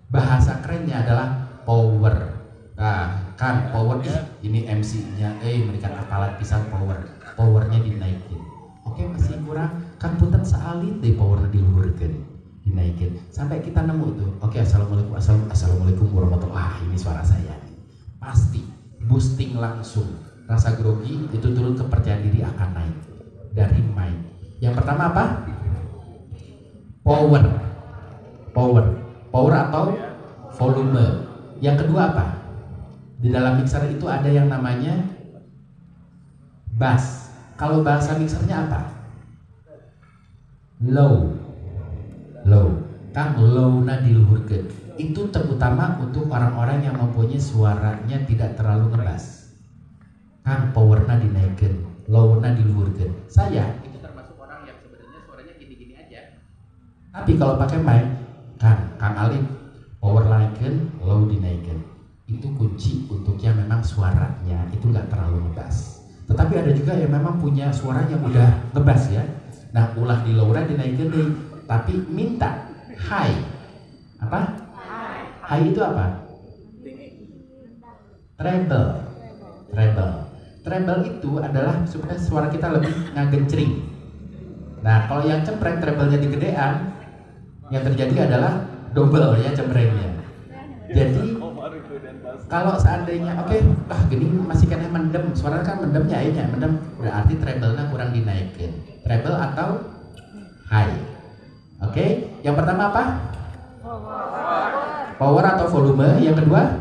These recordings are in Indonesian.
Bahasa kerennya adalah power. Nah, kan power ini MC-nya, mereka apalat pisan powernya dinaikin. Oke, masih kurang, kan punten salit deh powernya diluhurkeun, dinaikin. Sampai kita nemu tuh, oke, assalamualaikum warahmatullahi, ini suara saya. Pasti boosting langsung. Rasa grogi itu turun, kepercayaan diri akan naik dari mic. Yang pertama apa? Power atau volume. Yang kedua apa? Di dalam mixer itu ada yang namanya bass. Kalau bahasa mixernya apa? Low. Kan low na diluhurkeun. Itu terutama untuk orang-orang yang mempunyai suaranya tidak terlalu ngebas. Kan powerna dinaikkan, low-na diluhurkeun. Saya itu termasuk orang yang sebenarnya suaranya gini-gini aja. Tapi kalau pakai mic, Kang Alif, power naikkan, low dinaikkan. Itu kunci untuk yang memang suaranya itu nggak terlalu ngebas. Tetapi ada juga yang memang punya suara yang udah ngebas ya. Nah, ulah di low-na dinaikkan deh, tapi minta high. Apa? High itu apa? Treble itu adalah supaya suara kita lebih ngagencring. Nah, kalau yang cempreng treble-nya digedean, yang terjadi adalah double ya cemprengnya. Jadi kalau seandainya gini masih kena mendem, suara kan mendemnya mendem, berarti treble-nya kurang dinaikin. Treble atau high. Oke, yang pertama apa? Power atau volume. Yang kedua?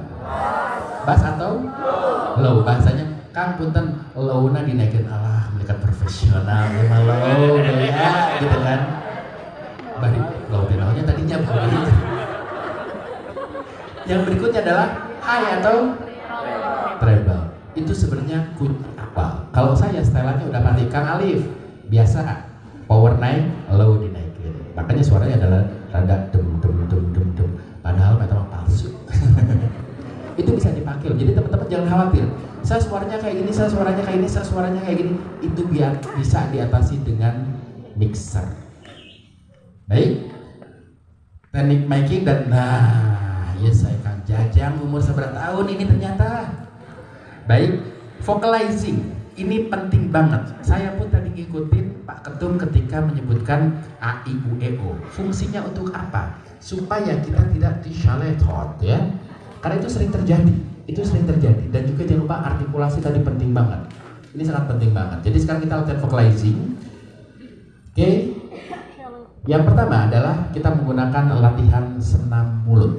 Bass atau low. Bahasanya Kang punten low-na dinaikin. Allah, mereka profesional ya low ya gitu kan. Bari low tenaunya tadinya begitu. Yang berikutnya adalah high atau treble. Itu sebenarnya kunci awal. Kalau saya stylenya udah pasti Kang Alif biasa power naik, low dinaikin. Makanya suaranya adalah rada dem. Padahal memang palsu. Itu bisa dipakai. Jadi teman-teman jangan khawatir. Saya suaranya kayak gini, saya suaranya kayak gini. Itu biar bisa diatasi dengan mixer. Baik. Teknik miking dan saya Kang Jajang umur seberapa tahun ini ternyata. Baik, vocalizing ini penting banget. Saya pun tadi ngikutin Pak Ketum ketika menyebutkan A, I, U, E, O. Fungsinya untuk apa? Supaya kita tidak disaletot ya. Karena itu sering terjadi. Dan juga jangan lupa artikulasi tadi penting banget. Ini sangat penting banget. Jadi sekarang kita latihan vocalizing. Oke. Yang pertama adalah kita menggunakan latihan senam mulut.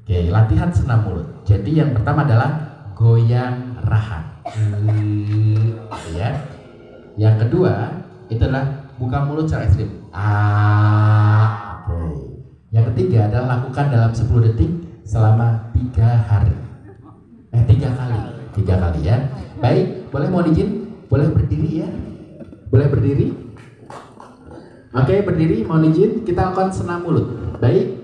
Oke, latihan senam mulut. Jadi yang pertama adalah goyang rahang. Ya. Yang kedua itu adalah buka mulut secara ekstrim. Oke. Yang ketiga adalah lakukan dalam 10 detik selama 3 hari. 3 kali ya. Baik, boleh mohon izin, boleh berdiri ya. Boleh berdiri. Oke, berdiri, mohon izin. Kita lakukan senam mulut. Baik.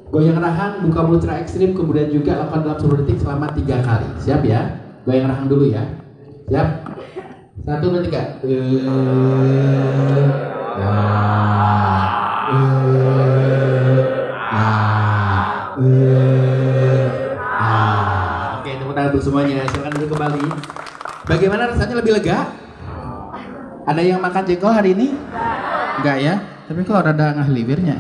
Goyang rahang, buka mulut secara ekstrim, kemudian juga lakukan dalam 10 detik selama 3 kali. Siap ya? Goyang rahang dulu ya. Siap? 1, 2, 3. Oke, tepuk tangan untuk semuanya. Silakan duduk kembali. Bagaimana rasanya, lebih lega? Ada yang makan jengkol hari ini? Enggak ya? Tapi kalau ada ngahliwirnya.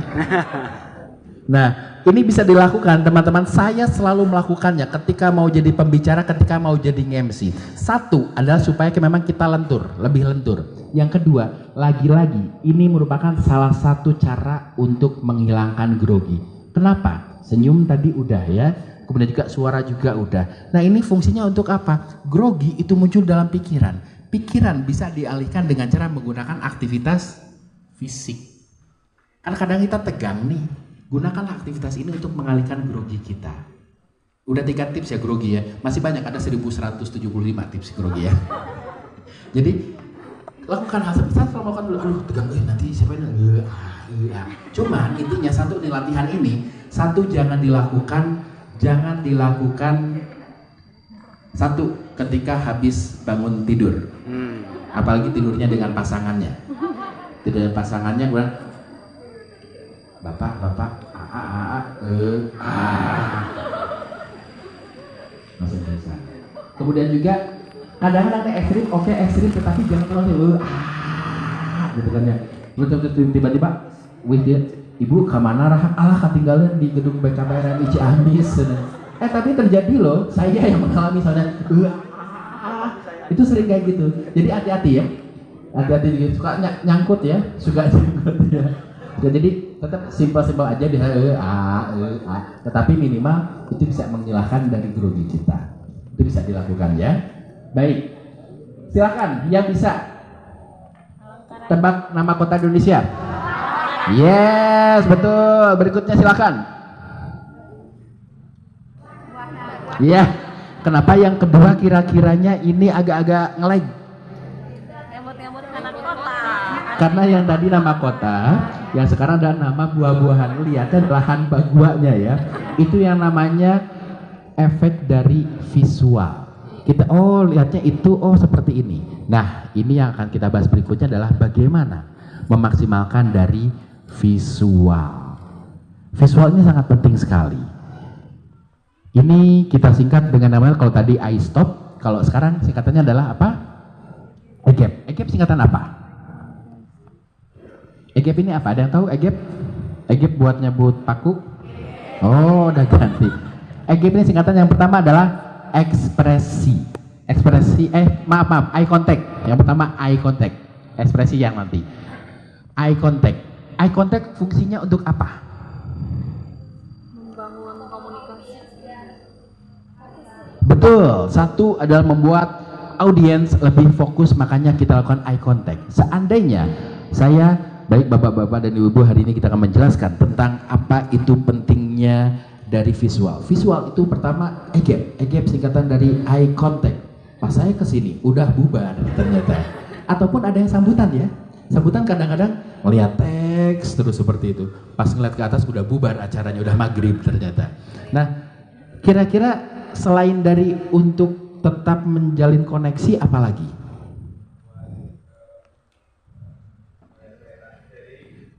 Nah, ini bisa dilakukan teman-teman. Saya selalu melakukannya ketika mau jadi pembicara, ketika mau jadi MC. Satu adalah supaya memang kita lentur, lebih lentur. Yang kedua, lagi-lagi ini merupakan salah satu cara untuk menghilangkan grogi. Kenapa? Senyum tadi udah ya, kemudian juga suara juga udah. Nah, ini fungsinya untuk apa? Grogi itu muncul dalam pikiran. Pikiran bisa dialihkan dengan cara menggunakan aktivitas fisik. Kan kadang kita tegang nih. Gunakanlah aktivitas ini untuk mengalihkan grogi kita. Udah 3 tips ya grogi ya. Masih banyak, ada 1175 tips grogi ya. Jadi lakukan hal seperti saya melakukan dulu. Aduh tegang nanti siapa ini? Cuman intinya satu di latihan ini, satu jangan dilakukan satu ketika habis bangun tidur. Apalagi tidurnya dengan pasangannya. Tidur dengan pasangannya kemudian Bapak, Kemudian juga kadang-kadang teh ekstrim, oke ekstrim, tetapi jangan terlalu gitu kan ya. Tiba-tiba, wih dia, ibu kemana Allah ketinggalan di gedung BKPRMI Ciamis. Tapi terjadi loh, saya yang mengalami misalnya, itu sering kayak gitu. Jadi hati-hati ya, hati-hati gitu. Suka nyangkut ya, suka nyangkut ya. Jadi tetap simpel-simpel aja di tetapi minimal itu bisa menghilangkan dari grogi kita. Itu bisa dilakukan ya. Baik, silakan yang bisa tebak nama kota Indonesia. Yes, betul. Berikutnya silakan. Iya. Kenapa yang kedua kira-kiranya ini agak-agak ngelag? Nyebut-nyebut anak kota. Karena yang tadi nama kota, yang sekarang ada nama buah-buahan. Lihatnya lahan baguanya ya. Itu yang namanya efek dari visual. Kita lihatnya itu seperti ini. Nah, ini yang akan kita bahas berikutnya adalah bagaimana memaksimalkan dari visual. Visual ini sangat penting sekali. Ini kita singkat dengan namanya, kalau tadi I stop, kalau sekarang singkatannya adalah apa? EGAP. EGAP singkatan apa? EGAP ini apa? Ada yang tahu EGAP? EGAP buat nyebut paku? Udah ganti. EGAP ini singkatan yang pertama adalah ekspresi. Maaf, eye contact. Yang pertama eye contact. Ekspresi yang nanti. Eye contact. Eye contact fungsinya untuk apa? Membangun komunikasi. Betul. Satu adalah membuat audiens lebih fokus, makanya kita lakukan eye contact. Seandainya saya, baik bapak-bapak dan ibu-ibu, hari ini kita akan menjelaskan tentang apa itu pentingnya dari visual. Visual itu pertama EGAP. EGAP singkatan dari eye contact. Pas saya kesini udah bubar ternyata. Ataupun ada yang sambutan ya. Sambutan kadang-kadang melihat teks terus seperti itu. Pas ngeliat ke atas udah bubar acaranya, udah maghrib ternyata. Nah, kira-kira selain dari untuk tetap menjalin koneksi, apa lagi?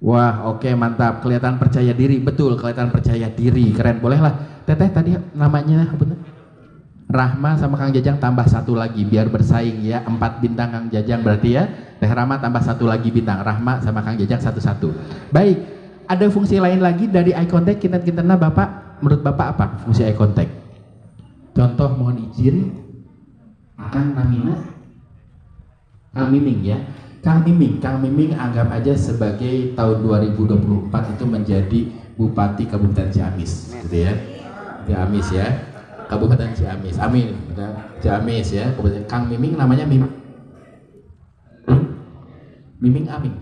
Wah, oke, mantap. Kelihatan percaya diri, betul, kelihatan percaya diri, keren. Bolehlah. Teteh tadi namanya apa tuh? Rahma sama Kang Jajang tambah satu lagi biar bersaing ya. 4 bintang Kang Jajang berarti ya. Teh Rahma tambah satu lagi bintang. Rahma sama Kang Jajang satu-satu. Baik, ada fungsi lain lagi dari eye contact. Kinten-kintenna Bapak, menurut Bapak apa fungsi eye contact? Contoh, mohon izin, Kang Namina, Kang Miming ya. Kang Miming anggap aja sebagai tahun 2024 itu menjadi Bupati Kabupaten Ciamis, gitu ya. Ciamis ya, Kabupaten Ciamis. Amin. Ciamis ya. Kang Miming namanya Miming Amin.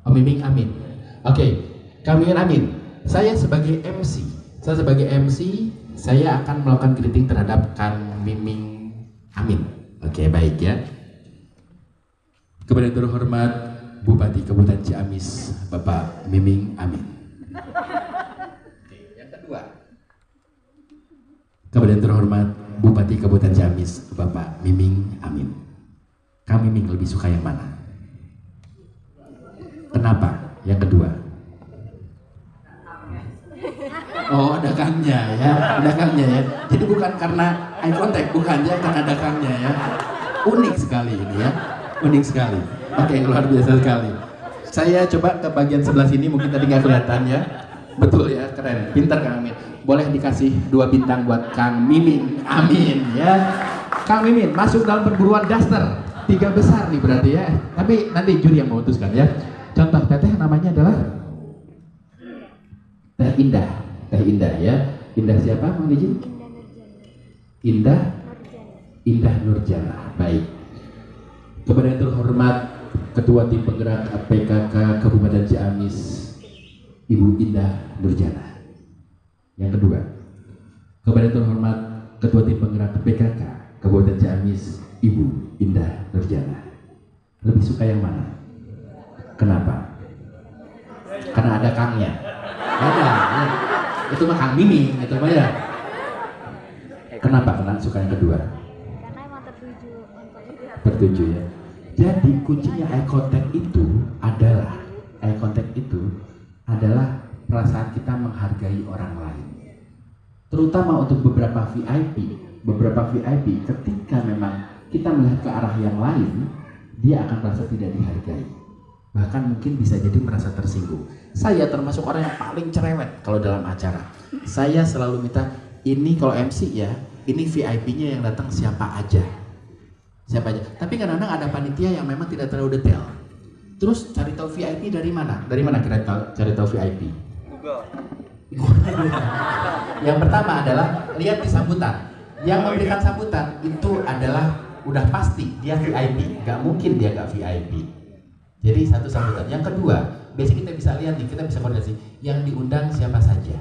Miming Amin. Oke, Kang Miming Amin. Saya sebagai MC, saya akan melakukan greeting terhadap Kang Miming Amin. Oke, baik ya. Kepada yang terhormat Bupati Kabupaten Ciamis, Bapak Miming Amin. Yang kedua, kepada yang terhormat Bupati Kabupaten Ciamis, Bapak Miming Amin. Kang Miming lebih suka yang mana? Kenapa? Yang kedua. Ada Kangnya ya, ada Kangnya ya. Jadi bukan karena eye contact, bukan ya, karena ada Kangnya ya. Unik sekali ini ya. Unik sekali. Oke, luar biasa sekali. Saya coba ke bagian sebelah sini, mungkin tadi nggak kelihatan ya. Betul ya, keren. Pintar Kang Amin. Boleh dikasih 2 bintang buat Kang Miming Amin ya. Kang Miming masuk dalam perburuan daster 3 besar nih berarti ya. Tapi nanti juri yang memutuskan ya. Contoh teteh namanya adalah Teh Indah. Teh Indah ya. Indah siapa? Mohon izin. Indah Nurjana. Baik. Kepada yang terhormat Ketua Tim Penggerak PKK Kabupaten Ciamis, Ibu Indah Nurjana. Yang kedua, kepada yang terhormat Ketua Tim Penggerak PKK Kabupaten Ciamis, Ibu Indah Nurjana. Lebih suka yang mana? Kenapa? Karena ada Kangnya. Ya. Itu mah Kang Miming, itu mah ya. Kenapa? Karena suka yang kedua. Karena emang Tertuju ya. Jadi kuncinya eye contact itu adalah perasaan kita menghargai orang lain. Terutama untuk beberapa VIP, beberapa VIP ketika memang kita melihat ke arah yang lain, dia akan merasa tidak dihargai. Bahkan mungkin bisa jadi merasa tersinggung. Saya termasuk orang yang paling cerewet kalau dalam acara. Saya selalu minta, ini kalau MC ya, ini VIP-nya yang datang siapa aja. Siapa aja. Tapi kadang-kadang ada panitia yang memang tidak terlalu detail. Terus cari tahu VIP dari mana? Dari mana kita cari tahu VIP? Google. Yang pertama adalah lihat di sambutan. Yang memberikan sambutan itu adalah udah pasti dia VIP. Gak mungkin dia gak VIP. Jadi satu sambutan. Yang kedua, biasanya kita bisa lihat nih, kita bisa koordinasi. Yang diundang siapa saja.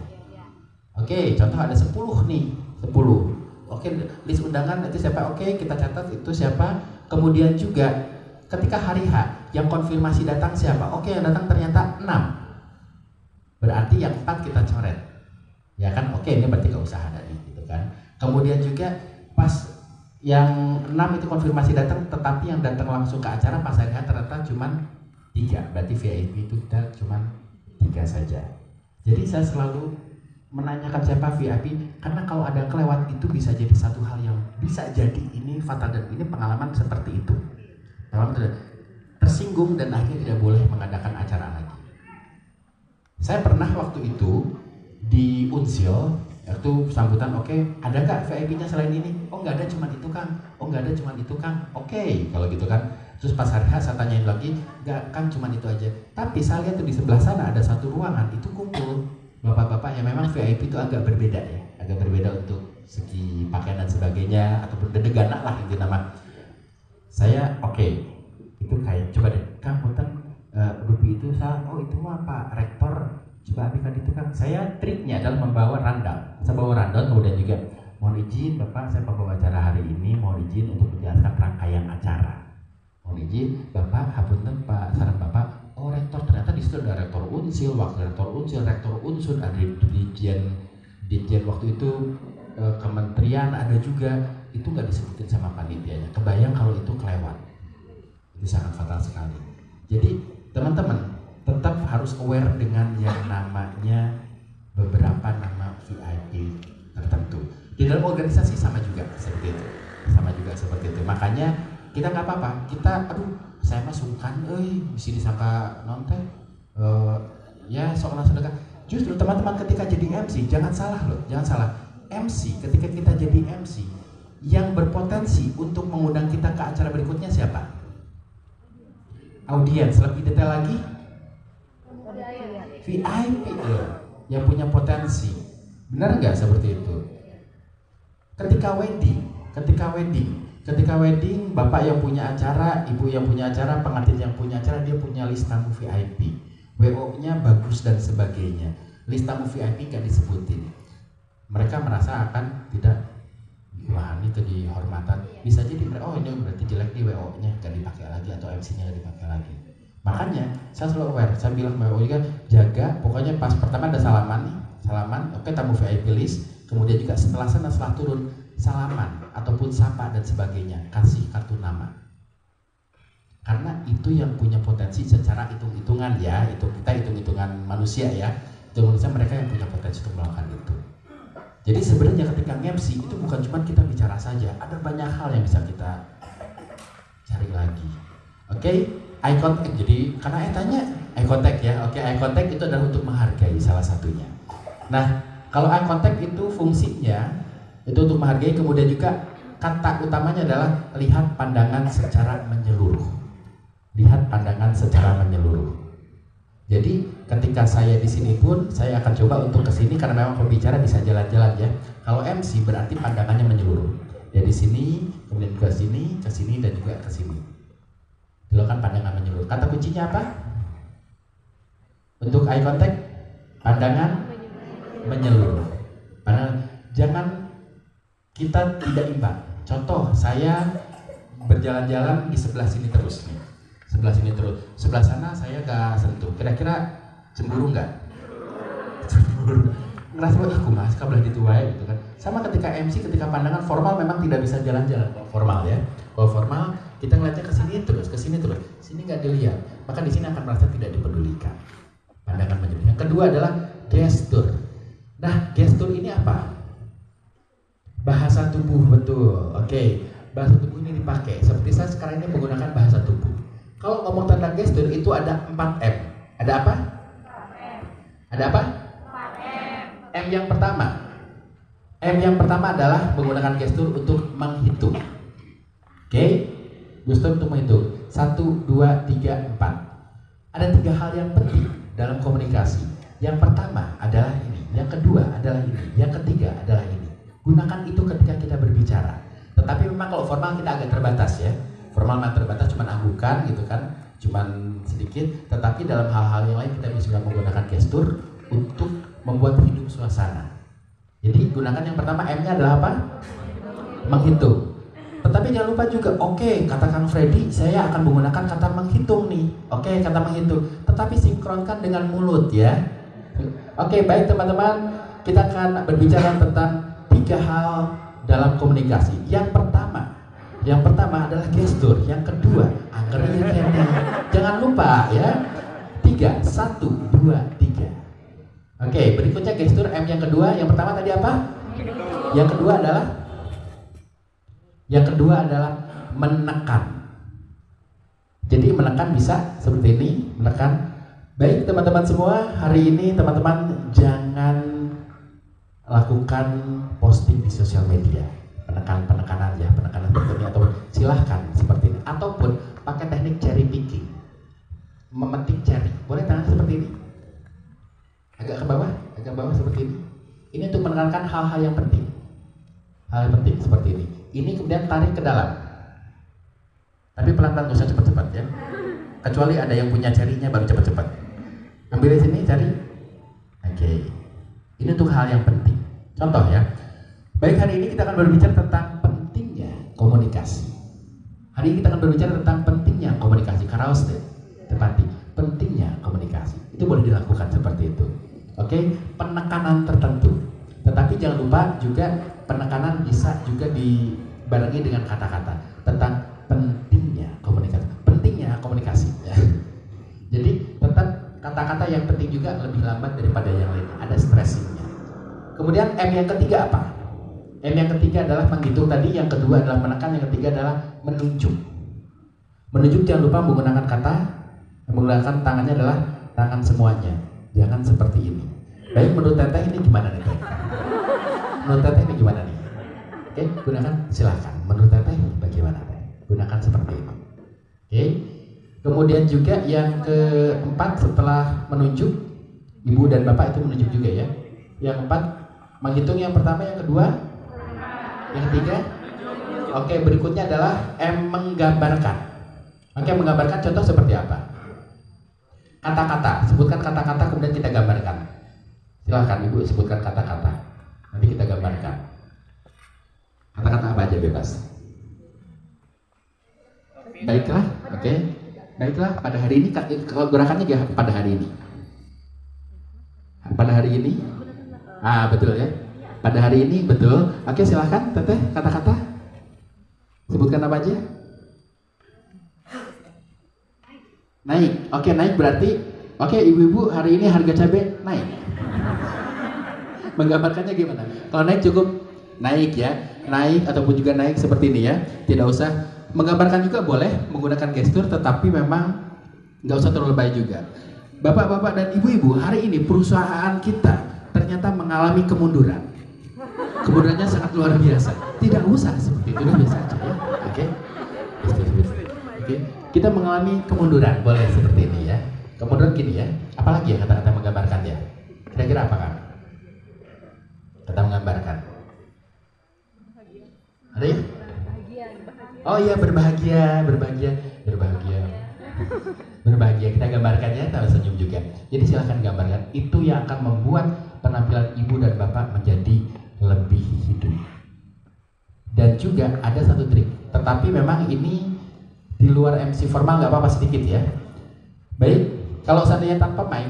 Oke, contoh ada 10 nih, 10. Oke, list undangan itu siapa? Oke, kita catat itu siapa. Kemudian juga ketika hari H, yang konfirmasi datang siapa? Oke, yang datang ternyata 6. Berarti yang 4 kita coret. Ya kan? Oke, ini berarti gak usah ada nih, gitu kan. Kemudian juga pas yang 6 itu konfirmasi datang, tetapi yang datang langsung ke acara pas hari H ternyata cuma 3. Berarti VIP itu kita cuma 3 saja. Jadi saya selalu menanyakan siapa VIP, karena kalau ada kelewat itu bisa jadi satu hal yang bisa jadi ini fatal, dan ini pengalaman seperti itu. Tersinggung dan akhirnya tidak boleh mengadakan acara lagi. Saya pernah waktu itu di Unsil, waktu sambutan, oke, ada gak VIP-nya selain ini? Oh nggak ada, cuma itu Kang. Oh nggak ada, cuma itu Kang. Oke, kalau gitu kan. Terus pas hari H saya tanyain lagi, nggak Kang, cuma itu aja. Tapi saya lihat tuh di sebelah sana ada satu ruangan, itu kumpul bapak-bapak yang memang VIP itu agak berbeda ya, agak berbeda untuk segi pakaian dan sebagainya, ataupun dedegana lah itu nama. Saya oke, itu kayak coba deh, Kang, punten Rupi itu salah, oh itu mah Pak Rektor, coba abikan itu Kang. Saya triknya adalah membawa rundown. Saya bawa rundown, kemudian juga mohon izin Bapak, saya pembawa acara hari ini, mohon izin untuk menjelaskan rangkaian acara. Mohon izin Bapak, hapunten Pak, saran Bapak, oh Rektor, ternyata di situ ada Rektor Unsil, Wakil Rektor Unsil, Rektor Unsur, ada Dirjen waktu itu kementerian ada juga, itu nggak disebutin sama panitianya. Kebayang kalau itu kelewat, itu sangat fatal sekali. Jadi teman-teman tetap harus aware dengan yang namanya beberapa nama VIP tertentu. Di dalam organisasi sama juga seperti itu, Makanya kita nggak apa-apa, kita saya mah sungkan, bisa disangka nonton, ya sok sedekah. Justru teman-teman ketika jadi MC jangan salah loh, jangan salah. MC ketika kita jadi MC yang berpotensi untuk mengundang kita ke acara berikutnya siapa? Audiens. Lebih detail lagi, VIP loh, yang punya potensi. Benar nggak seperti itu? Ketika wedding, bapak yang punya acara, ibu yang punya acara, pengantin yang punya acara, dia punya list tamu VIP, WO-nya bagus dan sebagainya. List tamu VIP nggak disebutin. Mereka merasa akan tidak wah ini jadi hormatan. Bisa jadi oh ini berarti jelek di WO-nya, nggak dipakai lagi, atau MC-nya nggak dipakai lagi. Makanya saya selalu aware, saya bilang WO juga jaga, pokoknya pas pertama ada salaman, oke, tamu VIP list. Kemudian juga setelah sana, setelah turun, salaman ataupun sapa dan sebagainya, kasih kartu nama. Karena itu yang punya potensi secara hitung-hitungan ya, itu kita hitung-hitungan manusia ya, mereka yang punya potensi untuk melakukan itu. Jadi sebenarnya ketika MC itu bukan cuma kita bicara saja, ada banyak hal yang bisa kita cari lagi. Oke, eye contact. Jadi karena tanya eye contact ya, oke, eye contact itu adalah untuk menghargai salah satunya. Nah, kalau eye contact itu fungsinya itu untuk menghargai, kemudian juga kata utamanya adalah lihat pandangan secara menyeluruh. Lihat pandangan secara menyeluruh. Jadi ketika saya di sini pun saya akan coba untuk ke sini karena memang pembicara bisa jalan-jalan ya. Kalau MC berarti pandangannya menyeluruh. Dari sini kemudian ke sini dan juga ke sini. Dilakukan pandangan menyeluruh. Kata kuncinya apa? Untuk eye contact, pandangan menyeluruh. Jangan kita tidak imbang. Contoh, saya berjalan-jalan di sebelah sini terus nih. Sebelah sana saya gak sentuh. Kira-kira cemburu nggak? Cemburu. Ngerasa mas kabelah dituai gitu kan. Sama ketika MC, ketika pandangan formal memang tidak bisa jalan-jalan. Kalau formal ya. Kalau formal kita ngeliatnya ke sini terus. Sini nggak dilihat. Maka di sini akan merasa tidak dipedulikan. Pandangan menyeluruh. Yang kedua adalah gestur. Nah, gestur ini apa? Bahasa tubuh, betul. Oke, bahasa tubuh ini dipakai. Seperti saya sekarang ini menggunakan bahasa tubuh. Kalau ngomong tentang gestur itu ada 4M. Ada apa? Ada apa? M yang pertama. M yang pertama adalah menggunakan gestur untuk menghitung. Oke, gestur untuk menghitung. 1, 2, 3, 4. Ada 3 hal yang penting dalam komunikasi. Yang pertama adalah ini, yang kedua adalah ini, yang ketiga adalah ini. Gunakan itu ketika kita berbicara. Tetapi memang kalau formal kita agak terbatas ya. Formal memang terbatas, cuman anggukan gitu kan, cuman sedikit. Tetapi dalam hal-hal yang lain kita bisa menggunakan gestur untuk membuat hidup suasana. Jadi gunakan yang pertama, M-nya adalah apa? Menghitung. Tetapi jangan lupa juga, oke, kata Kang Freddy, saya akan menggunakan kata menghitung nih. Oke, kata menghitung. Tetapi sinkronkan dengan mulut ya. Oke, baik teman-teman, kita akan berbicara tentang 3 hal dalam komunikasi. Yang pertama adalah gestur. Yang kedua, anggernya. Jangan lupa ya. 3, 1, 2, 3. Oke, berikutnya gestur M yang kedua. Yang pertama tadi apa? Yang kedua adalah menekan. Jadi menekan bisa seperti ini, menekan. Baik teman-teman semua, hari ini teman-teman jangan lakukan posting di sosial media. Penekanan ya, penekanan seperti ini, atau silahkan seperti ini, ataupun pakai teknik cherry picking, memetik cherry. Boleh tangan seperti ini, agak ke bawah seperti ini. Ini untuk menekankan hal-hal yang penting, hal yang penting seperti ini. Ini kemudian tarik ke dalam, tapi pelan-pelan, gak usah cepat-cepat ya. Kecuali ada yang punya cherry-nya baru cepat-cepat. Ambil di sini cherry. Oke. Ini untuk hal yang penting. Contoh ya. Baik, hari ini kita akan berbicara tentang pentingnya komunikasi. Hari ini kita akan berbicara tentang pentingnya komunikasi. Karaoke, tepati, pentingnya komunikasi. Itu boleh dilakukan seperti itu. Oke, penekanan tertentu. Tetapi jangan lupa juga penekanan bisa juga dibarengi dengan kata-kata tentang pentingnya komunikasi. Pentingnya komunikasi. Ya. Jadi tetap kata-kata yang penting juga lebih lambat daripada yang lain. Ada stressingnya. Kemudian M yang ketiga apa? M yang ketiga adalah menghitung tadi, yang kedua adalah menekan, yang ketiga adalah menunjuk. Menunjuk jangan lupa menggunakan kata, menggunakan tangannya adalah tangan semuanya. Jangan seperti ini. Baik, menurut Teteh ini gimana nih Teh? Menurut Teteh ini gimana nih? Oke, gunakan silahkan. Menurut Teteh bagaimana Teh? Gunakan seperti ini. Oke. Kemudian juga yang keempat setelah menunjuk, Ibu dan Bapak itu menunjuk juga ya. Yang keempat menghitung, yang pertama, yang kedua, yang ketiga. Oke, berikutnya adalah M, menggambarkan. Oke, menggambarkan contoh seperti apa? Kata-kata, sebutkan kata-kata kemudian kita gambarkan. Silahkan Ibu sebutkan kata-kata, nanti kita gambarkan. Kata-kata apa aja bebas. Baiklah, oke. Baiklah, pada hari ini gerakannya pada hari ini. Pada hari ini, betul ya. Pada hari ini betul. Oke, silahkan Teteh, kata-kata. Sebutkan apa aja. Naik. Oke, naik berarti. Oke, ibu-ibu, hari ini harga cabai naik. Menggambarkannya gimana? Kalau naik cukup naik ya, naik ataupun juga naik seperti ini ya. Tidak usah. Menggambarkan juga boleh menggunakan gestur, tetapi memang nggak usah terlalu lebay juga. Bapak-bapak dan ibu-ibu, hari ini perusahaan kita ternyata mengalami kemunduran. Kemundurannya sangat luar biasa. Tidak usah seperti itu, biasa aja ya. Oke. Oke. Kita mengalami kemunduran, boleh seperti ini ya. Kemunduran gini ya. Apalagi ya kata-kata menggambarkan ya. Kira-kira apa Kang? Kata menggambarkan. Ada ya? Oh iya, berbahagia. Kita gambarkan ya, kita senyum juga. Jadi silahkan gambarkan. Itu yang akan membuat penampilan ibu dan bapak menjadi lebih hidup. Dan juga ada satu trik. Tetapi memang ini di luar MC formal, nggak apa-apa sedikit ya. Baik, kalau seandainya tanpa mic,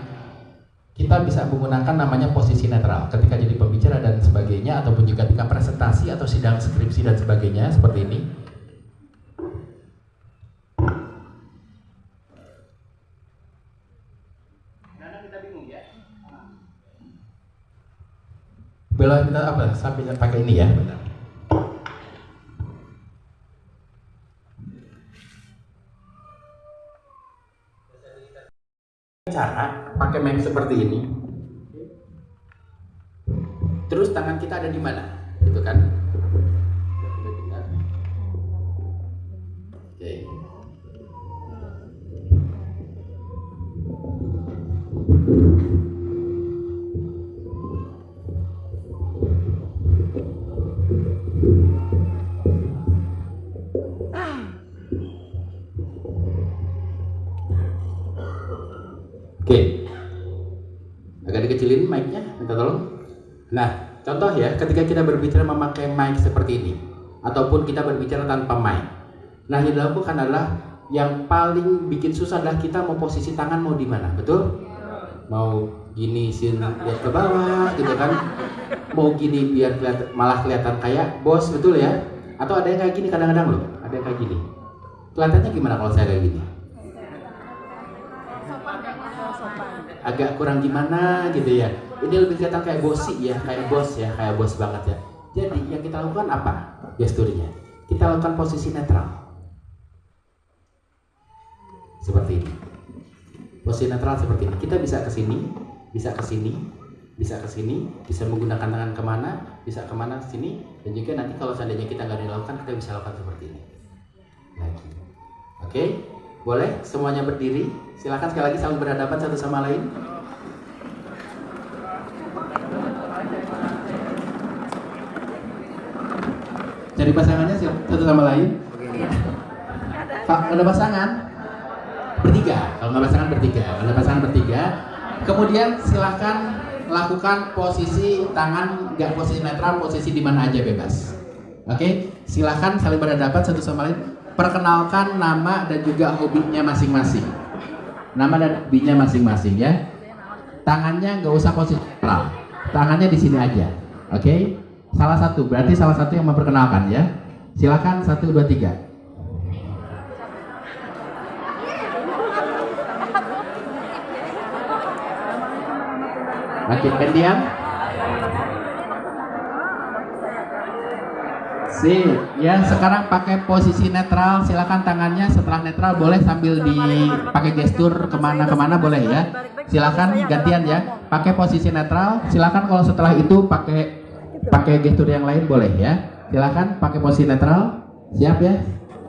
kita bisa menggunakan namanya posisi netral. Ketika jadi pembicara dan sebagainya, ataupun juga ketika presentasi atau sidang skripsi dan sebagainya seperti ini. Bela kita apa? Sambil pakai ini ya, benar. cara pakai mic seperti ini. Terus tangan kita ada di mana? Gitu kan? Oke. Oke, agak dikecilin mic-nya, minta tolong. Nah, contoh ya, ketika kita berbicara memakai mic seperti ini, ataupun kita berbicara tanpa mic. Nah, yang dilakukan adalah yang paling bikin susah adalah kita mau posisi tangan mau di mana, betul? Mau gini sih lihat ke bawah, gitu kan? Mau gini biar malah kelihatan kayak bos, betul ya? Atau ada yang kayak gini kadang-kadang loh, ada yang kayak gini. Kelihatannya gimana kalau saya kayak gini? Agak kurang gimana gitu ya. Ini lebih kelihatan kayak bosi ya, kayak bos ya, kayak bos banget ya. Jadi yang kita lakukan apa? Gesturnya. Kita lakukan posisi netral. Seperti ini. Posisi netral seperti ini. Kita bisa ke sini, bisa ke sini, bisa ke sini, bisa menggunakan tangan kemana, bisa kemana ke sini, dan juga nanti kalau seandainya kita nggak dilakukan, kita bisa lakukan seperti ini. Lagi. Oke? Boleh semuanya berdiri. Silakan sekali lagi saling berhadapan satu sama lain. Cari pasangannya satu sama lain. Pak, ada pasangan? Bertiga. Kalau nggak pasangan bertiga. Kalau ada pasangan bertiga. Kemudian silakan lakukan posisi tangan nggak posisi netral, posisi di mana aja bebas. Oke? Silakan saling berhadapan satu sama lain. Perkenalkan nama dan juga hobinya masing-masing. Nama dan hobinya masing-masing ya. Tangannya nggak usah posisi netral. Tangannya di sini aja. Oke? Salah satu, berarti salah satu yang memperkenalkan ya. Silakan 1, 2, 3. Makin pendiam. Sip, ya sekarang pakai posisi netral, silakan tangannya setelah netral boleh sambil dipakai gestur kemana-kemana boleh ya. Silakan gantian ya, pakai posisi netral. Silakan kalau setelah itu pakai gestur yang lain boleh ya. Silakan pakai posisi netral, siap ya.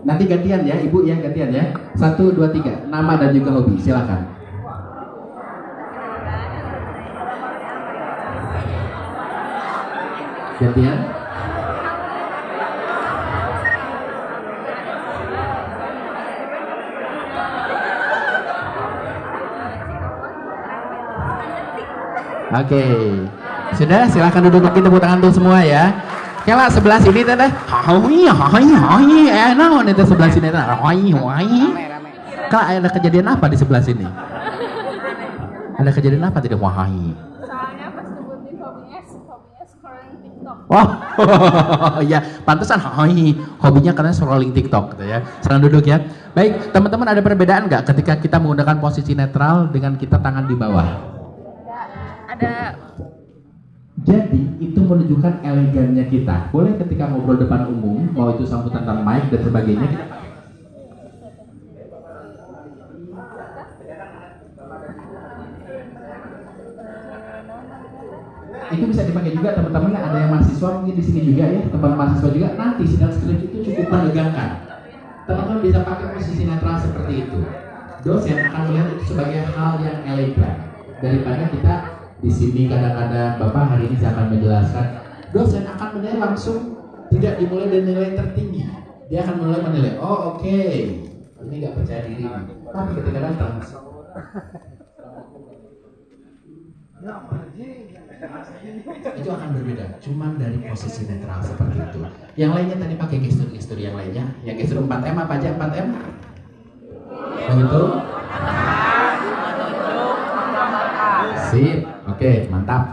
Nanti gantian ya, ibu ya gantian ya. 1, 2, 3, nama dan juga hobi, silakan. Gantian. Oke, sudah silakan duduk lagi, tepuk tangan tuh semua ya. Kela sebelah sini teh, naon itu sebelah sini teh, Kela ada kejadian apa di sebelah sini? Ada kejadian apa tidak wahai? Soalnya pas sebutin hobinya scrolling TikTok. Oh, ya, pantesan hobinya karena scrolling TikTok gitu ya. Sekarang duduk ya. Baik, teman-teman ada perbedaan nggak ketika kita menggunakan posisi netral dengan kita tangan di bawah? Ada. Jadi itu menunjukkan elegannya kita. Boleh ketika ngobrol depan umum, mau itu sambutan tentang mic dan sebagainya, kita itu bisa dipakai juga teman-teman. Ada yang mahasiswa mungkin di sini juga ya, teman mahasiswa juga nanti sidang skrip itu cukup menegangkan. Teman-teman bisa pakai posisi netral seperti itu. Dosen akan melihat itu sebagai hal yang elegan daripada kita di sini kadang-kadang Bapak hari ini saya akan menjelaskan. Dosen akan menilai langsung, tidak dimulai dari nilai tertinggi. Dia akan mulai menilai, oh oke, ini nggak percaya diri. Tapi ketika datang itu akan berbeda, cuman dari posisi netral seperti itu. Yang lainnya tadi pakai gestur-gestur yang lainnya. Yang gestur 4M apa aja 4M? Begitu? Sip, oke, mantap.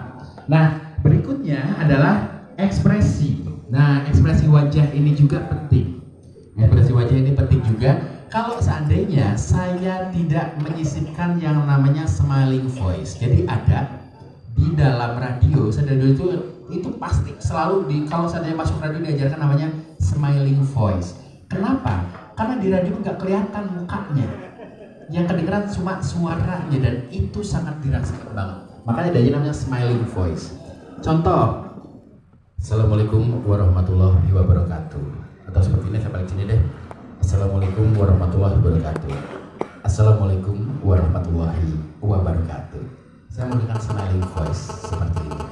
Nah, berikutnya adalah ekspresi. Nah, ekspresi wajah ini juga penting. Ekspresi wajah ini penting juga. Kalau seandainya saya tidak menyisipkan yang namanya smiling voice, jadi ada di dalam radio, itu pasti selalu kalau seandainya masuk radio diajarkan namanya smiling voice. Kenapa? Karena di radio nggak kelihatan mukanya. yang kedengeran cuma suaranya dan itu sangat dirasakan banget. Makanya ada yang namanya smiling voice. Contoh, Assalamualaikum warahmatullahi wabarakatuh. Atau seperti ini, saya balik sini deh. Assalamualaikum warahmatullahi wabarakatuh. Assalamualaikum warahmatullahi wabarakatuh. Saya menggunakan smiling voice seperti ini.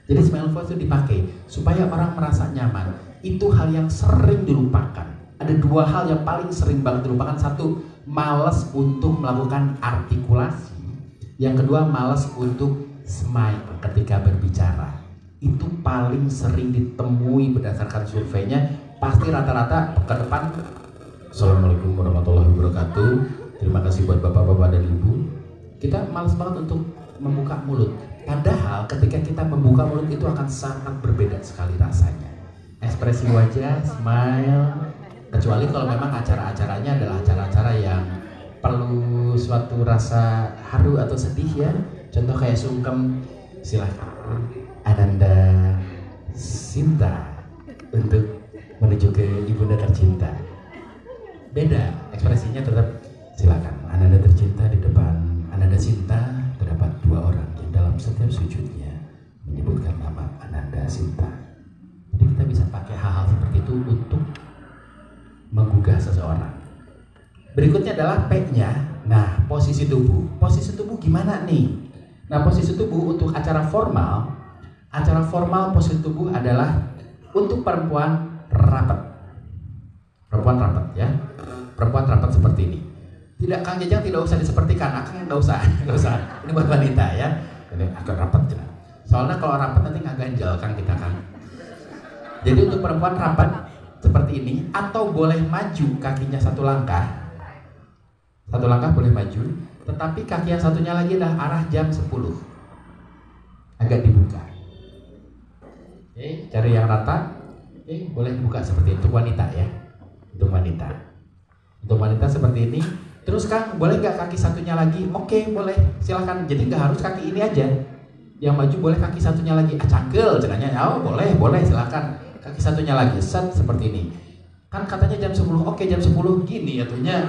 Jadi smiling voice itu dipakai supaya orang merasa nyaman. Itu hal yang sering dilupakan. Ada dua hal yang paling sering banget dilupakan. Satu, malas untuk melakukan artikulasi. Yang kedua, malas untuk smile ketika berbicara. Itu paling sering ditemui berdasarkan surveinya. Pasti rata-rata ke depan, Assalamualaikum warahmatullahi wabarakatuh. Terima kasih buat bapak-bapak dan ibu. Kita malas banget untuk membuka mulut. Padahal ketika kita membuka mulut itu akan sangat berbeda sekali rasanya. Ekspresi wajah, smile. Kecuali kalau memang acara-acaranya adalah acara-acara yang perlu suatu rasa haru atau sedih ya. Contoh kayak sungkem, silahkan Ananda Sinta untuk menuju ke ibunda tercinta. Beda, ekspresinya tetap silakan Ananda tercinta, di depan Ananda Sinta terdapat dua orang yang dalam setiap sujudnya menyebutkan nama Ananda Sinta. Jadi kita bisa pakai hal-hal seperti itu untuk menggugah seseorang. Berikutnya adalah P-nya. Nah, posisi tubuh. Posisi tubuh gimana nih? Nah, posisi tubuh untuk acara formal posisi tubuh adalah untuk perempuan rapat. Perempuan rapat ya. Perempuan rapat seperti ini. Tidak, Kang Jajang tidak usah disepertikan. Akang nggak usah. Ini buat wanita ya. Ini agak rapat ya. Soalnya kalau rapat nanti nggak ganjal Kang kita kan. Jadi untuk perempuan rapat seperti ini, atau boleh maju kakinya satu langkah boleh maju, tetapi kaki yang satunya lagi adalah arah jam 10, agak dibuka. Oke, cari yang rata. Oke, boleh buka seperti itu. Untuk wanita ya, untuk wanita seperti ini. Terus Kang, boleh nggak kaki satunya lagi? Oke, boleh, silahkan. Jadi nggak harus kaki ini aja yang maju, boleh kaki satunya lagi. Cangkel cenanya. Oh boleh silahkan. Kaki satunya lagi, set seperti ini. Kan katanya jam 10, oke jam 10 gini atunya.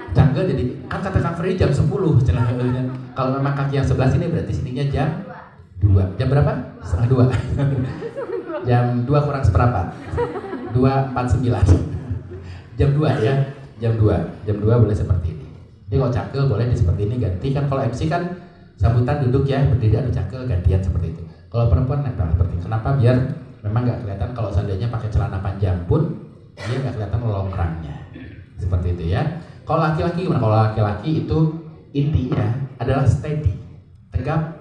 Cangkel jadi, kan kata Kang Freddy jam 10 cenanya. Kalau memang kaki yang sebelah sini berarti sininya jam 2. Jam berapa? Setengah 2. Jam 2 kurang seperempat. 2:49. Jam 2 ya. Jam 2 boleh seperti ini. Jadi kalau cangkel boleh di seperti ini, ganti. Kan kalau MC kan sambutan duduk ya, berdiri ada cangkel, gantian seperti itu. Kalau perempuan nempel seperti itu. Kenapa? Biar memang nggak kelihatan kalau seandainya pakai celana panjang pun dia nggak kelihatan longkrangnya. Seperti itu ya. Kalau laki-laki gimana? Kalau laki-laki itu intinya adalah steady, tegap.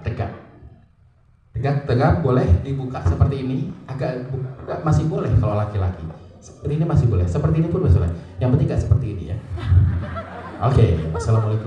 Tegap boleh dibuka seperti ini, agak buka masih boleh kalau laki-laki. Seperti ini masih boleh, seperti ini pun masih boleh. Yang penting nggak seperti ini ya. Oke, assalamualaikum.